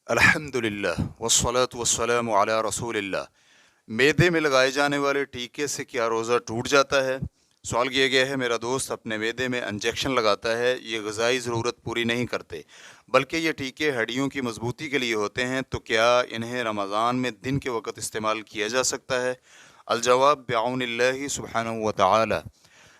अल्हम्दुलिल्लाह वस्सलातु वस्सलामु अला रसूलिल्लाह। मैदे में लगाए जाने वाले टीके से क्या रोज़ा टूट जाता है? सवाल किया गया है। मेरा दोस्त अपने मैदे में इंजेक्शन लगाता है, ये ग़िज़ाई ज़रूरत पूरी नहीं करते, बल्कि ये टीके हड्डियों की मजबूती के लिए होते हैं, तो क्या इन्हें रमज़ान में दिन के वक़्त इस्तेमाल किया जा सकता है? अल-जवाब बिअौनिल्लाहि सुब्हानहु व तआला।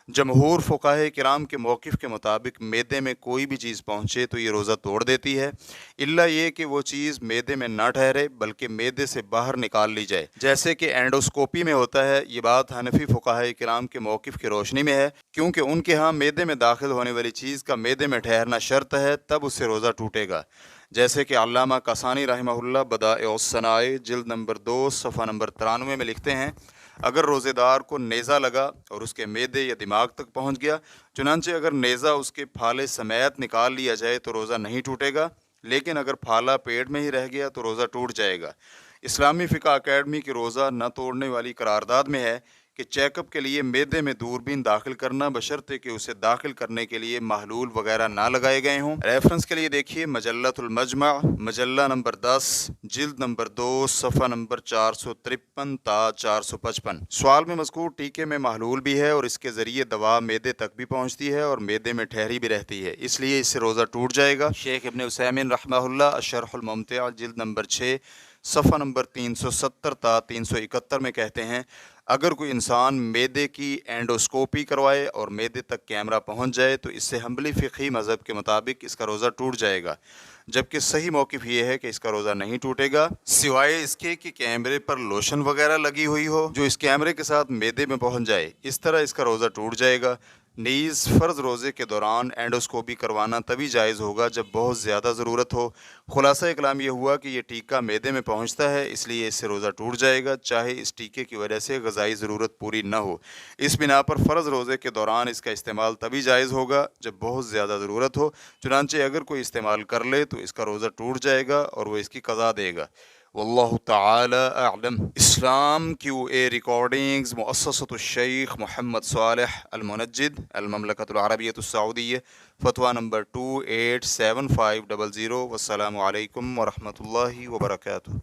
जमहूर फ़ुक़हा किराम के मौक़िफ़ के मुताबिक मैदे में कोई भी चीज़ पहुँचे तो ये रोज़ा तोड़ देती है, इल्ला ये कि वो चीज़ मैदे में ना ठहरे बल्कि मैदे से बाहर निकाल ली जाए, जैसे कि एंडोस्कोपी में होता है। ये बात हनफी फ़ुक़हा किराम के मौक़िफ़ की रोशनी में है, क्योंकि उनके यहाँ मैदे में दाखिल होने वाली चीज़ का मैदे में ठहरना शर्त है, तब उससे रोज़ा टूटेगा। जैसे कि अल्लामा कसानी रहमहुल्लाह बदाए-उस-सनाए जिल्द नंबर 2 सफ़ा नंबर 93 में लिखते हैं, अगर रोज़ेदार को नेज़ा लगा और उसके मैदे या दिमाग तक पहुंच गया, चुनांचे अगर नेज़ा उसके फाले समेत निकाल लिया जाए तो रोज़ा नहीं टूटेगा, लेकिन अगर फाला पेट में ही रह गया तो रोज़ा टूट जाएगा। इस्लामी फ़िक़्ह अकेडमी की रोज़ा न तोड़ने वाली करारदाद में है कि चेकअप के लिए मैदे में दूरबीन दाखिल करना, बशर्ते कि उसे दाखिल करने के लिए महलूल वगैरह ना लगाए गए हों। रेफरेंस के लिए देखिए मजल्लतुल मजमा, मजल्ला नंबर 10 जिल्द नंबर 2 सफ़ा नंबर 453 ता 455। सवाल में मज़कूर टीके में महलूल भी है और इसके ज़रिए दवा मैदे तक भी पहुँचती है और मैदे में ठहरी भी रहती है, इसलिए इससे रोज़ा टूट जाएगा। शेख इब्न उसैमीन रहमहुल्लाह अश-शरहुल मुमतिअ जिल्द नंबर 6 सफ़ा नंबर 370 ता 371 में कहते हैं, अगर कोई इंसान मैदे की एंडोस्कोपी करवाए और मैदे तक कैमरा पहुंच जाए तो इससे हम्बली फ़िक़ही मज़हब के मुताबिक इसका रोज़ा टूट जाएगा, जबकि सही मौक़िफ़ ये है कि इसका रोज़ा नहीं टूटेगा, सिवाय इसके कि कैमरे पर लोशन वगैरह लगी हुई हो जो इस कैमरे के साथ मैदे में पहुंच जाए, इस तरह इसका रोज़ा टूट जाएगा। नीज़ फ़र्ज़ रोज़े के दौरान एंडोस्कोपी करवाना तभी जायज़ होगा जब बहुत ज़्यादा ज़रूरत हो। ख़ुलासा कलाम ये हुआ कि ये टीका मैदे में पहुँचता है, इसलिए इससे रोज़ा टूट जाएगा, चाहे इस टीके की वजह से ग़िज़ाई ज़रूरत पूरी न हो। इस बिना पर फ़र्ज़ रोज़े के दौरान इसका इस्तेमाल तभी जायज़ होगा जब बहुत ज़्यादा ज़रूरत हो, चुनांचे अगर कोई इस्तेमाल कर ले तो इसका रोज़ा टूट जाएगा और वह इसकी क़ज़ा देगा। वल्लाहु तआला अअलम। इस्लाम QA रिकॉर्डिंग्स मुअस्ससतुश शेख मोहम्मद सालेह अल मुनज्जिद अल ममलकतुल अरबिय्यतुस सऊदिय्या, फ़तवा नंबर 287500। वस्सलामु अलैकुम व रहमतुल्लाहि व बरकातुहू।